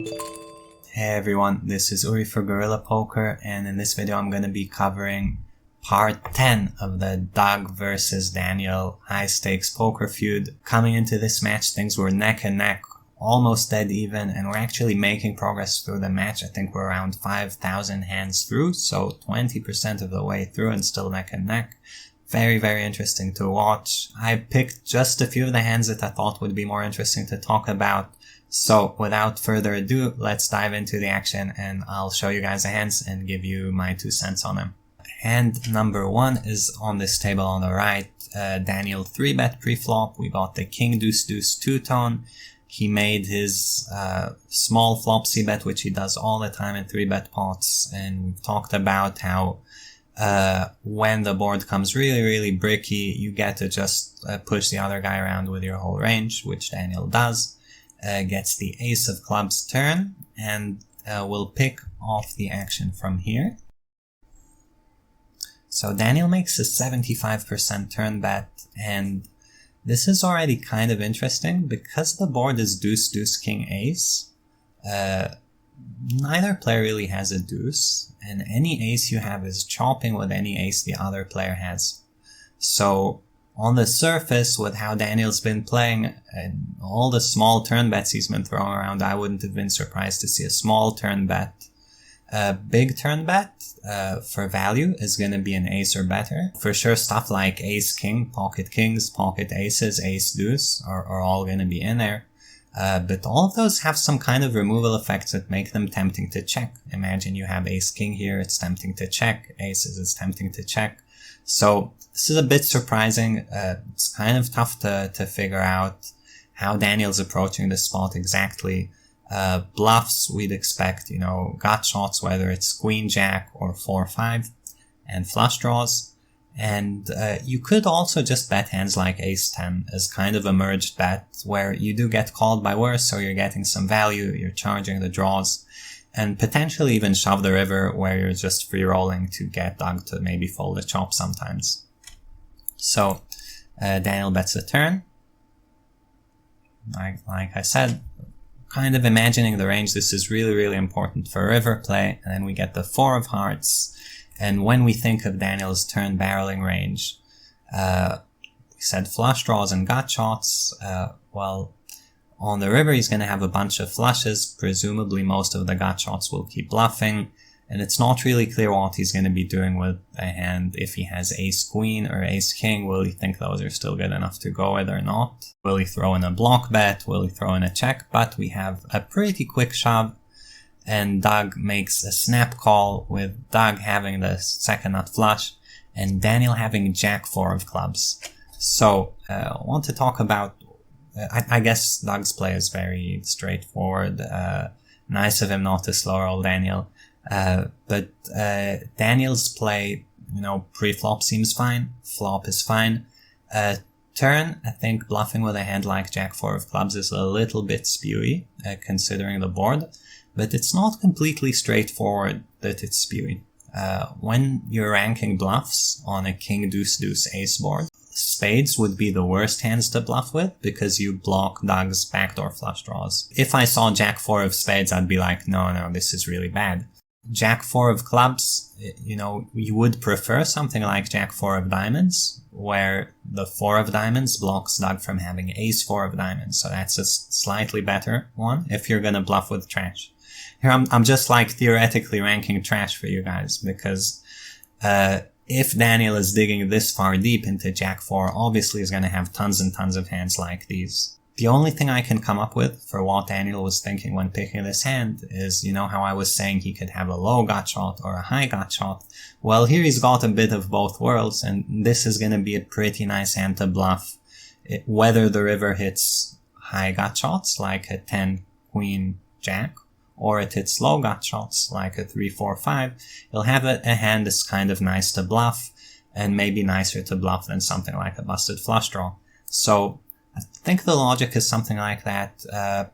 Hey everyone, this is Uri for Guerrilla Poker, and in this video I'm going to be covering part 10 of the Doug versus Daniel high stakes poker feud. Coming into this match, things were neck and neck, almost dead even, and we're actually making progress through the match. I think we're around 5,000 hands through, so 20% of the way through and still neck and neck. Very, very interesting to watch. I picked just a few of the hands that I thought would be more interesting to talk about. So without further ado, let's dive into the action and I'll show you guys the hands and give you my 2 cents on them. Hand number 1 is on this table on the right. Daniel 3-bet pre-flop. We got the King Deuce Deuce 2-tone. He made his small flop c-bet, which he does all the time in 3-bet pots. And we've talked about how when the board comes really, really bricky, you get to just push the other guy around with your whole range, which Daniel does. Gets the ace of clubs turn, and we'll pick off the action from here. So Daniel makes a 75% turn bet, and this is already kind of interesting because the board is deuce, deuce, king, ace. Neither player really has a deuce, and any ace you have is chopping with any ace the other player has. So on the surface, with how Daniel's been playing and all the small turn bets he's been throwing around, I wouldn't have been surprised to see a small turn bet. A big turn bet for value is going to be an ace or better. For sure, stuff like ace king, pocket kings, pocket aces, ace deuce are all going to be in there. But all of those have some kind of removal effects that make them tempting to check. Imagine you have ace king here, it's tempting to check. Aces is tempting to check. So this is a bit surprising. It's kind of tough to figure out how Daniel's approaching this spot exactly. Bluffs, we'd expect, gut shots, whether it's queen jack or 4-5, and flush draws. And you could also just bet hands like ace 10 as kind of a merged bet where you do get called by worse, so you're getting some value, you're charging the draws. And potentially even shove the river where you're just free rolling to get Doug to maybe fold a chop sometimes. So Daniel bets a turn. Like I said, kind of imagining the range, this is really, really important for river play. And then we get the 4 of hearts. And when we think of Daniel's turn barreling range, we said flush draws and gut shots. Well, on the river, he's going to have a bunch of flushes. Presumably, most of the gut shots will keep bluffing. And it's not really clear what he's going to be doing with a hand. If he has ace queen or ace king, will he think those are still good enough to go with or not? Will he throw in a block bet? Will he throw in a check? But we have a pretty quick shove. And Doug makes a snap call with Doug having the second nut flush and Daniel having jack 4 of clubs. So I want to talk about I guess Doug's play is very straightforward. Nice of him not to slow roll Daniel. But Daniel's play, pre-flop seems fine. Flop is fine. Turn, I think bluffing with a hand like jack 4 of clubs is a little bit spewy, considering the board. But it's not completely straightforward that it's spewy. When you're ranking bluffs on a king deuce deuce ace board, spades would be the worst hands to bluff with because you block Doug's backdoor flush draws. If I saw jack 4 of spades, I'd be like, no, this is really bad. Jack 4 of clubs, you would prefer something like jack 4 of diamonds, where the 4 of diamonds blocks Doug from having ace 4 of diamonds. So that's a slightly better one if you're gonna bluff with trash. Here I'm just theoretically ranking trash for you guys because, if Daniel is digging this far deep into jack 4, obviously he's going to have tons and tons of hands like these. The only thing I can come up with for what Daniel was thinking when picking this hand is, how I was saying he could have a low gut shot or a high gut shot. Well, here he's got a bit of both worlds, and this is going to be a pretty nice hand to bluff. Whether the river hits high gut shots like a 10 queen jack, or it hits low gut shots like a 3-4-5, you'll have a hand that's kind of nice to bluff and maybe nicer to bluff than something like a busted flush draw. So I think the logic is something like that.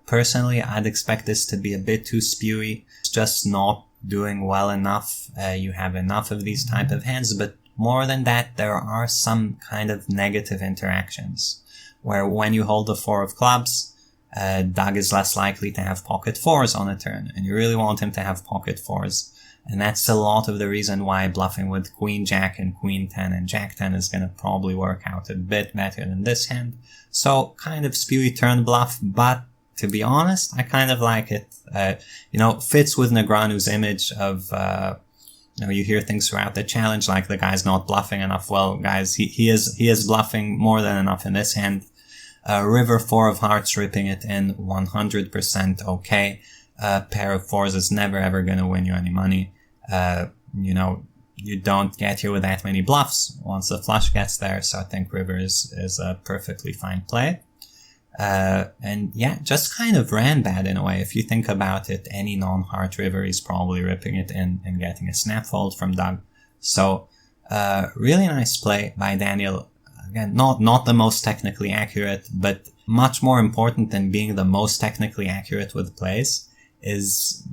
Personally, I'd expect this to be a bit too spewy. It's just not doing well enough. You have enough of these type of hands, but more than that, there are some kind of negative interactions where when you hold the 4 of clubs, Doug is less likely to have pocket fours on a turn, and you really want him to have pocket fours. And that's a lot of the reason why bluffing with queen jack and queen 10 and jack 10 is going to probably work out a bit better than this hand. So kind of spewy turn bluff, but to be honest, I kind of like it. Fits with Negreanu's image of, you hear things throughout the challenge like the guy's not bluffing enough. Well, guys, he is bluffing more than enough in this hand. River 4 of hearts ripping it in 100% okay. Pair of fours is never ever going to win you any money. You don't get here with that many bluffs once the flush gets there. So I think river is a perfectly fine play. And yeah, just kind of ran bad in a way. If you think about it, any non-heart river is probably ripping it in and getting a snap fold from Doug. So, really nice play by Daniel. Again, not the most technically accurate, but much more important than being the most technically accurate with plays is,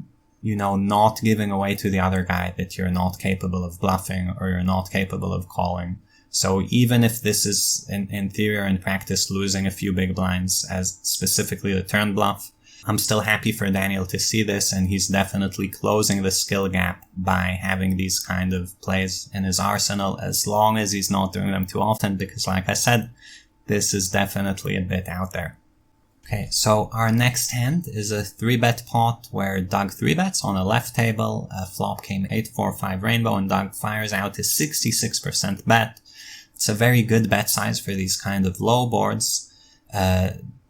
not giving away to the other guy that you're not capable of bluffing or you're not capable of calling. So even if this is in theory or in practice losing a few big blinds as specifically the turn bluff, I'm still happy for Daniel to see this, and he's definitely closing the skill gap by having these kind of plays in his arsenal, as long as he's not doing them too often, because like I said, this is definitely a bit out there. Okay, so our next hand is a 3-bet pot where Doug 3-bets on a left table. Flop came 8-4-5 rainbow, and Doug fires out his 66% bet. It's a very good bet size for these kind of low boards.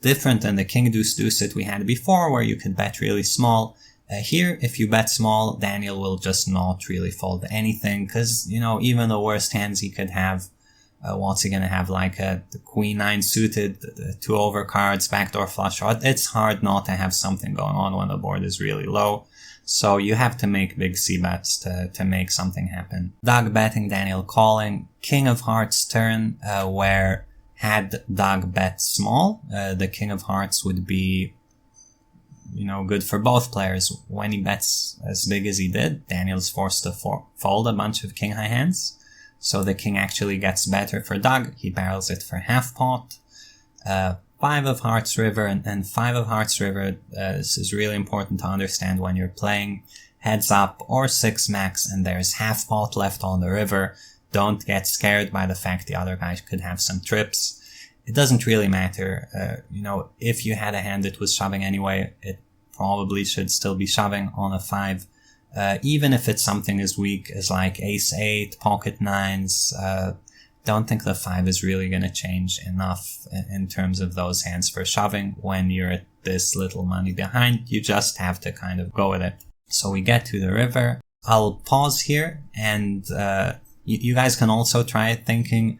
Different than the king deuce deuce that we had before, where you could bet really small. Here, if you bet small, Daniel will just not really fold anything, because, even the worst hands he could have, what's he gonna have, like the queen 9 suited, the 2 overcards, backdoor flush draw. It's hard not to have something going on when the board is really low. So you have to make big c-bets to make something happen. Doug betting, Daniel calling. King of hearts turn, where had Doug bet small, the king of hearts would be, good for both players. When he bets as big as he did, Daniel's forced to fold a bunch of king high hands. So the king actually gets better for Doug. He barrels it for half pot. 5 of hearts river and 5 of hearts river. This is really important to understand when you're playing heads up or 6 max and there's half pot left on the river. Don't get scared by the fact the other guy could have some trips. It doesn't really matter. If you had a hand that was shoving anyway, it probably should still be shoving on a 5. Even if it's something as weak as like ace 8, pocket 9s, don't think the 5 is really going to change enough in terms of those hands for shoving when you're at this little money behind. You just have to kind of go with it. So we get to the river. I'll pause here, and you guys can also try thinking,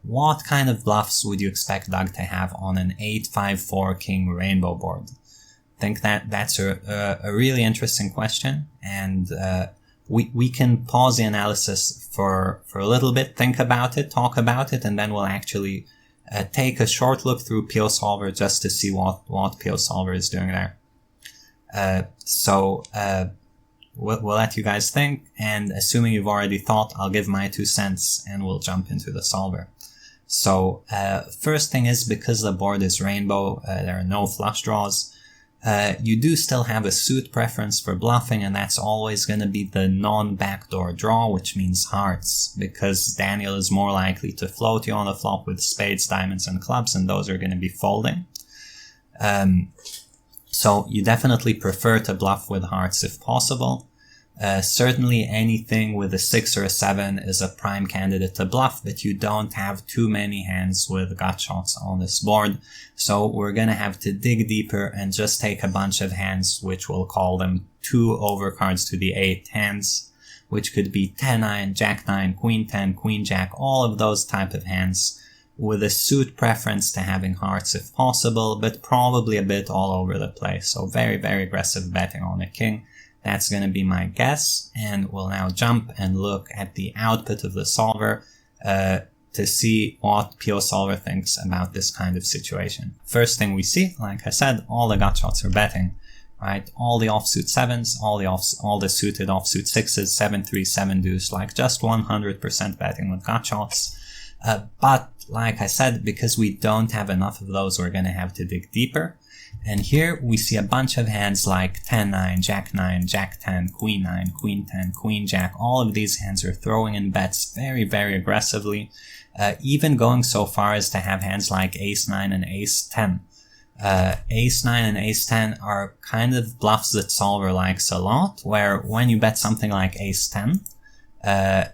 what kind of bluffs would you expect Doug to have on an 8-5-4 king rainbow board? I think that's a really interesting question, and we can pause the analysis for a little bit, think about it, talk about it, and then we'll actually take a short look through PO Solver just to see what PO Solver is doing there. We'll let you guys think, and assuming you've already thought, I'll give my 2 cents and we'll jump into the solver. So first thing is, because the board is rainbow, there are no flush draws. You do still have a suit preference for bluffing, and that's always going to be the non-backdoor draw, which means hearts, because Daniel is more likely to float you on the flop with spades, diamonds, and clubs, and those are going to be folding. So you definitely prefer to bluff with hearts if possible. Certainly anything with a 6 or a 7 is a prime candidate to bluff, but you don't have too many hands with gut shots on this board. So we're going to have to dig deeper and just take a bunch of hands, which we'll call them 2 overcards to the 8 hands, which could be 10-9, Jack-9, Queen-10, Queen-Jack, all of those type of hands, with a suit preference to having hearts if possible, but probably a bit all over the place. So very, very aggressive betting on a king. That's going to be my guess, and we'll now jump and look at the output of the solver to see what PO Solver thinks about this kind of situation. First thing we see, like I said, all the gut shots are betting, right? All the offsuit 7s, all the suited offsuit 6s, 7-3, 7 deuce, like just 100% betting with gut shots. But like I said, because we don't have enough of those, we're going to have to dig deeper. And here we see a bunch of hands like 10-9, Jack-9, Jack-10, Queen-9, Queen-10, Queen-Jack. All of these hands are throwing in bets very, very aggressively, even going so far as to have hands like Ace-9 and Ace-10. Ace-9 and Ace-10 are kind of bluffs that solver likes a lot, where when you bet something like Ace-10,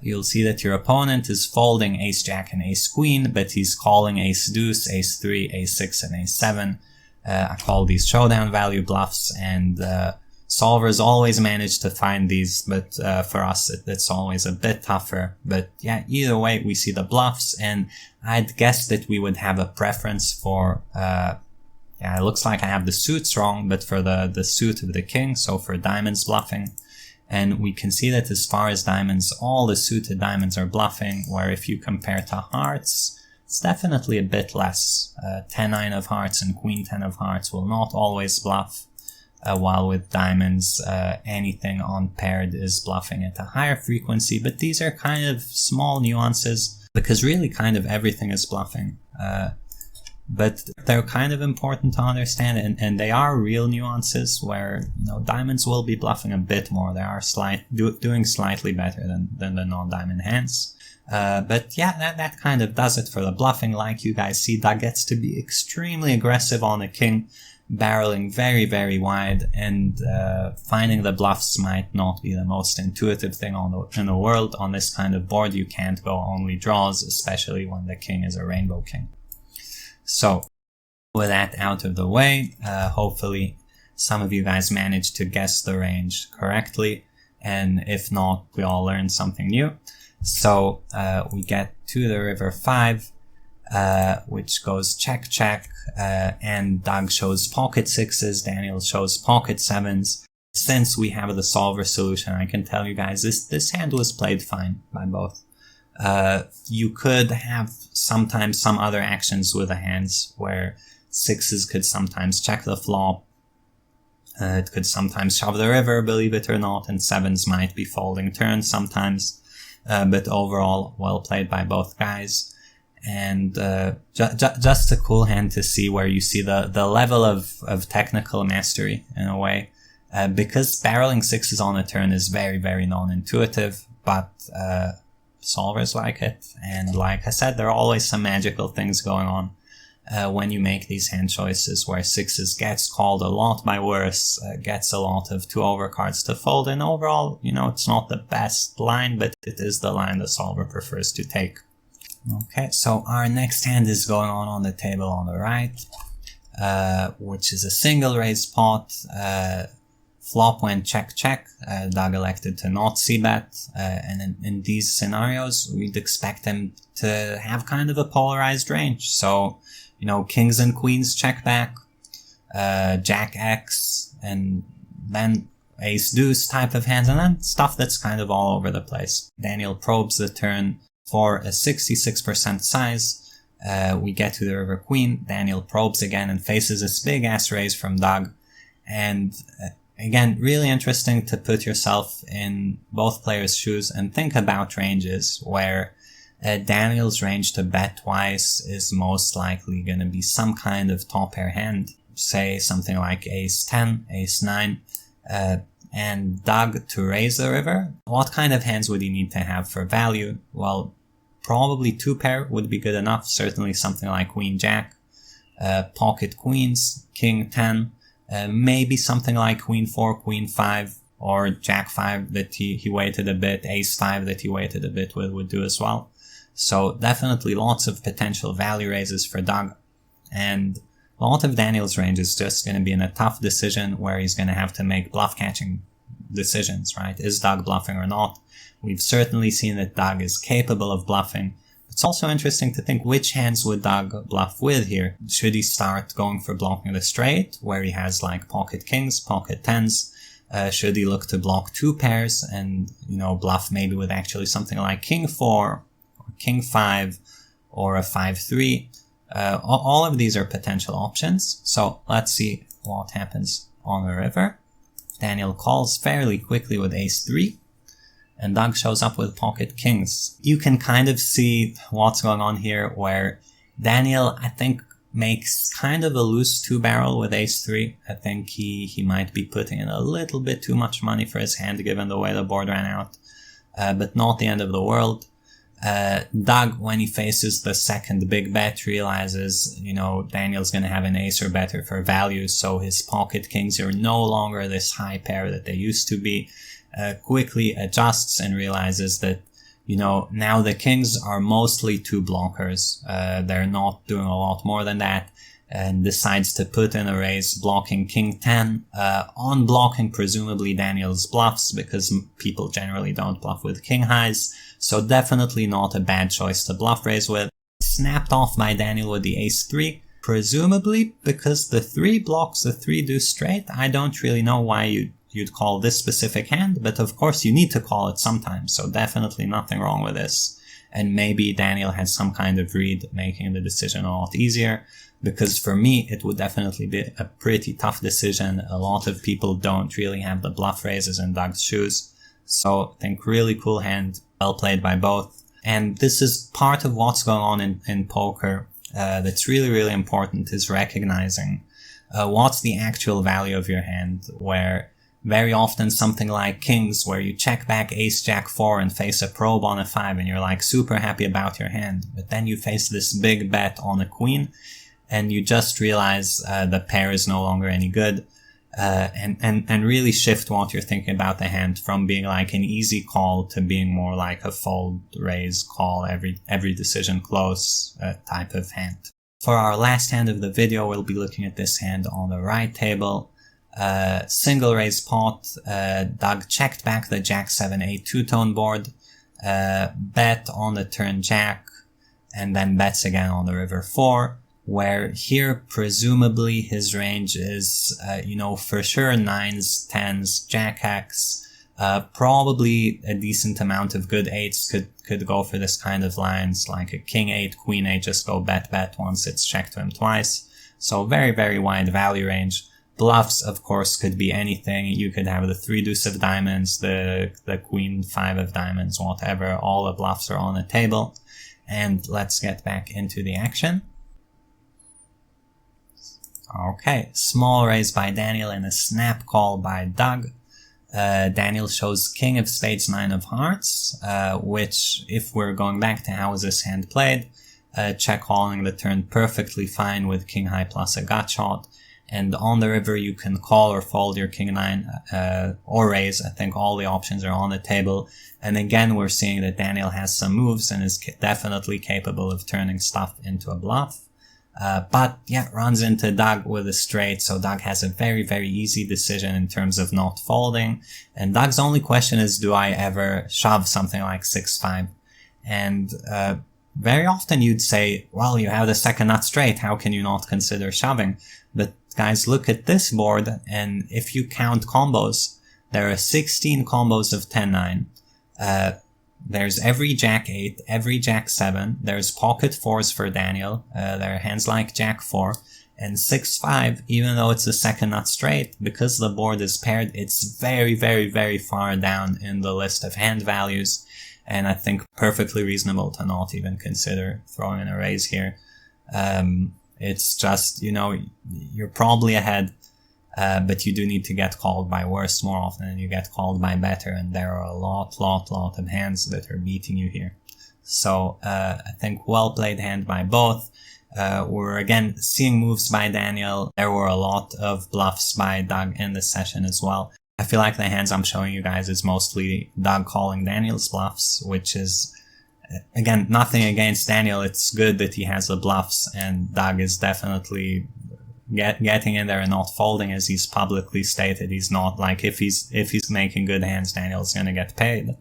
you'll see that your opponent is folding Ace-Jack and Ace-Queen, but he's calling Ace-Deuce, Ace-3, Ace-6, and Ace-7. I call these showdown value bluffs, and solvers always manage to find these, but for us it's always a bit tougher. But yeah, either way, we see the bluffs, and I'd guess that we would have a preference for yeah, it looks like I have the suits wrong, but for the suit of the king, so for diamonds bluffing. And we can see that as far as diamonds, all the suited diamonds are bluffing, where if you compare to hearts, it's definitely a bit less. 10-9 of hearts and Queen-10 of hearts will not always bluff, while with diamonds, anything unpaired is bluffing at a higher frequency. But these are kind of small nuances, because really kind of everything is bluffing. But they're kind of important to understand, and they are real nuances where, you know, diamonds will be bluffing a bit more. They are doing slightly better than the non-diamond hands. But yeah, that kind of does it for the bluffing. Like you guys see, Doug gets to be extremely aggressive on the king, barreling very, very wide, and finding the bluffs might not be the most intuitive thing in the world. On this kind of board, you can't go only draws, especially when the king is a rainbow king. So, with that out of the way, hopefully some of you guys managed to guess the range correctly, and if not, we all learned something new. So, we get to the river 5, which goes check, check, and Doug shows pocket 6s, Daniel shows pocket 7s. Since we have the solver solution, I can tell you guys this hand was played fine by both. You could have sometimes some other actions with the hands where 6s could sometimes check the flop. It could sometimes shove the river, believe it or not, and 7s might be folding turns sometimes. But overall, well played by both guys. And just a cool hand to see, where you see the level of technical mastery in a way. Because barreling 6s on a turn is very, very non-intuitive, but solvers like it. And like I said, there are always some magical things going on when you make these hand choices, where 6s gets called a lot by worse, gets a lot of 2 overcards to fold, and overall, you know, it's not the best line, but it is the line the solver prefers to take. Okay, so our next hand is going on the table on the right, which is a single raise pot. Flop went check, check. Doug elected to not c-bet, and in these scenarios, we'd expect him to have kind of a polarized range. So, you know, kings and queens check back, jack X, and then ace deuce type of hands, and then stuff that's kind of all over the place. Daniel probes the turn for a 66% size. We get to the river queen. Daniel probes again and faces this big ass raise from Doug, and again, really interesting to put yourself in both players' shoes and think about ranges where Daniel's range to bet twice is most likely going to be some kind of top pair hand, say something like ace 10, ace 9, and Doug to raise the river. What kind of hands would he need to have for value? Well, probably 2 pair would be good enough, certainly something like queen jack, pocket queens, king 10, maybe something like queen 4, queen 5, or jack 5 that he waited a bit, ace 5 that he waited a bit with would do as well. So definitely lots of potential value raises for Doug. And a lot of Daniel's range is just going to be in a tough decision where he's going to have to make bluff catching decisions, right? Is Doug bluffing or not? We've certainly seen that Doug is capable of bluffing. It's also interesting to think, which hands would Doug bluff with here? Should he start going for blocking the straight, where he has like pocket kings, pocket 10s? Should he look to block 2 pairs and, you know, bluff maybe with actually something like king 4, or king 5, or a 5-3? All of these are potential options. So let's see what happens on the river. Daniel calls fairly quickly with ace 3. and Doug shows up with pocket kings. You can kind of see what's going on here, where Daniel, I think, makes kind of a loose 2-barrel with ace-3. I think he might be putting in a little bit too much money for his hand given the way the board ran out, but not the end of the world. Doug, when he faces the second big bet, realizes, Daniel's gonna have an ace or better for value, so his pocket kings are no longer this high pair that they used to be. Quickly adjusts and realizes that, now the kings are mostly 2 blockers. They're not doing a lot more than that, and decides to put in a raise, blocking king 10. On blocking, presumably Daniel's bluffs, because people generally don't bluff with king highs, so definitely not a bad choice to bluff raise with. Snapped off by Daniel with the ace-3, presumably because the 3 blocks the 3 deuce straight. I don't really know why you'd call this specific hand, but of course you need to call it sometimes, so definitely nothing wrong with this. And maybe Daniel has some kind of read, making the decision a lot easier, because for me it would definitely be a pretty tough decision. A lot of people don't really have the bluff raises in Doug's shoes, so I think really cool hand, well played by both. And this is part of what's going on in poker that's really, really important, is recognizing what's the actual value of your hand, where very often something like kings, where you check back ace jack 4 and face a probe on a 5 and you're like super happy about your hand, but then you face this big bet on a queen and you just realize the pair is no longer any good, and really shift what you're thinking about the hand from being like an easy call to being more like a fold, raise, call, every decision close type of hand. For our last hand of the video, we'll be looking at this hand on the right table. Single raise pot. Doug checked back the jack 7-8 two-tone board, bet on the turn jack, and then bets again on the river 4, where here presumably his range is, for sure 9s, 10s, jack X, probably a decent amount of good 8s could go for this kind of lines, like a king 8, queen 8, just go bet once it's checked to him twice. So very, very wide value range. Bluffs, of course, could be anything. You could have the 3 deuce of diamonds, the queen 5 of diamonds, whatever. All the bluffs are on the table. And let's get back into the action. Okay, small raise by Daniel and a snap call by Doug. Daniel shows king of spades, 9 of hearts, which, if we're going back to how is this hand played, check calling the turn perfectly fine with king high plus a gut shot. And on the river, you can call or fold your king 9, or raise. I think all the options are on the table. And again, we're seeing that Daniel has some moves and is definitely capable of turning stuff into a bluff. But yeah, runs into Doug with a straight. So Doug has a very, very easy decision in terms of not folding. And Doug's only question is, do I ever shove something like 6-5? And, very often you'd say, well, you have the second nut straight. How can you not consider shoving? But guys, look at this board, and if you count combos, there are 16 combos of 10-9. There's every jack 8, every jack 7. There's pocket 4s for Daniel. There are hands like jack 4. And 6-5, even though it's the second nut straight, because the board is paired, it's very, very, very far down in the list of hand values. And I think perfectly reasonable to not even consider throwing in a raise here. It's just, you're probably ahead, but you do need to get called by worse more often than you get called by better, and there are a lot of hands that are beating you here. So, I think well played hand by both. We're again seeing moves by Daniel. There were a lot of bluffs by Doug in this session as well. I feel like the hands I'm showing you guys is mostly Doug calling Daniel's bluffs, which is, again, nothing against Daniel. It's good that he has the bluffs, and Doug is definitely getting in there and not folding, as he's publicly stated. He's not, like, if he's making good hands, Daniel's gonna get paid.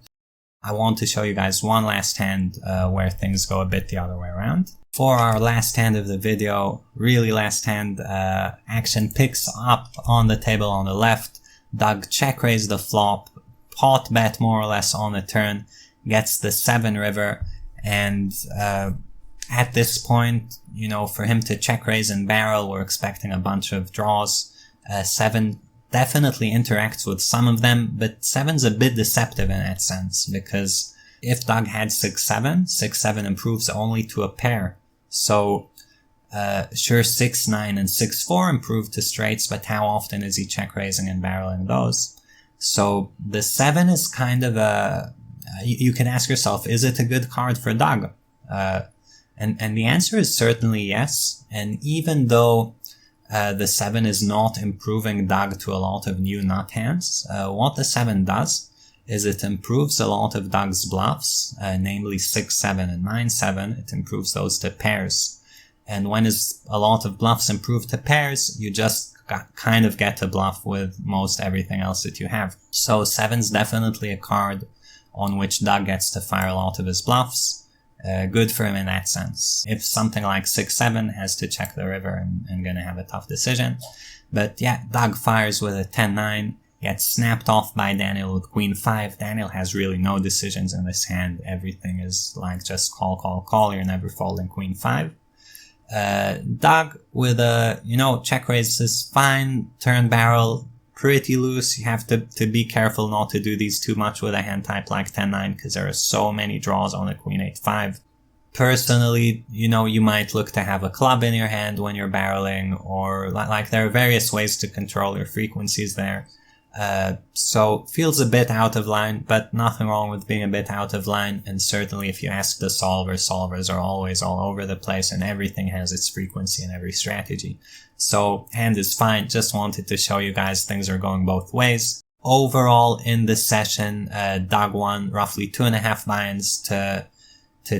I want to show you guys one last hand where things go a bit the other way around. For our last hand of the video, really last hand, action picks up on the table on the left. Doug check raised the flop, pot bet more or less on the turn, gets the 7 river, and at this point, for him to check raise and barrel, we're expecting a bunch of draws. 7 definitely interacts with some of them, but 7's a bit deceptive in that sense, because if Doug had 6-7, 6-7 improves only to a pair. So, sure, 6-9 and 6-4 improve to straights, but how often is he check raising and barreling those? So the 7 is kind of you can ask yourself, is it a good card for Doug? And the answer is certainly yes. And even though the 7 is not improving Doug to a lot of new nut hands, what the 7 does is it improves a lot of Doug's bluffs, namely 6-7 and 9-7. It improves those to pairs. And when a lot of bluffs improve to pairs, you just kind of get to bluff with most everything else that you have. So 7's definitely a card on which Doug gets to fire a lot of his bluffs. Good for him in that sense. If something like 6-7 has to check the river and gonna have a tough decision. But yeah, Doug fires with a 10-9, gets snapped off by Daniel with Queen 5. Daniel has really no decisions in this hand. Everything is like just call, call, call. You're never folding Queen 5. Doug with a, check raise is fine. Turn barrel, pretty loose. You have to be careful not to do these too much with a hand type like 10-9, because there are so many draws on a Queen 8-5. Personally, you might look to have a club in your hand when you're barreling, or like there are various ways to control your frequencies there. So feels a bit out of line, but nothing wrong with being a bit out of line. And certainly if you ask the solvers are always all over the place, and everything has its frequency in every strategy. So hand is fine. Just wanted to show you guys things are going both ways. Overall in this session, Doug won roughly 2.5 buy-ins to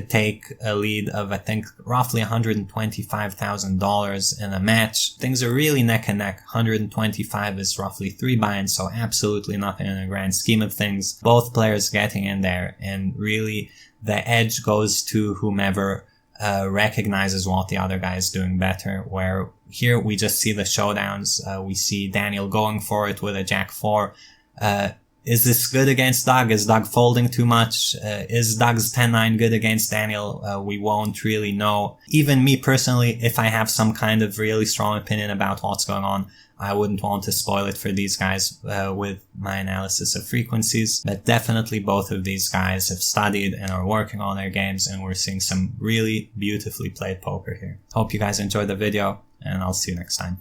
take a lead of, I think, roughly $125,000 in a match. Things are really neck and neck. 125 is roughly 3 buy-ins, so absolutely nothing in the grand scheme of things. Both players getting in there, and really the edge goes to whomever recognizes what the other guy is doing better, where here we just see the showdowns. We see Daniel going for it with a Jack-4. Is this good against Doug? Is Doug folding too much? Is Doug's 10-9 good against Daniel? We won't really know. Even me personally, if I have some kind of really strong opinion about what's going on, I wouldn't want to spoil it for these guys with my analysis of frequencies. But definitely both of these guys have studied and are working on their games, and we're seeing some really beautifully played poker here. Hope you guys enjoyed the video, and I'll see you next time.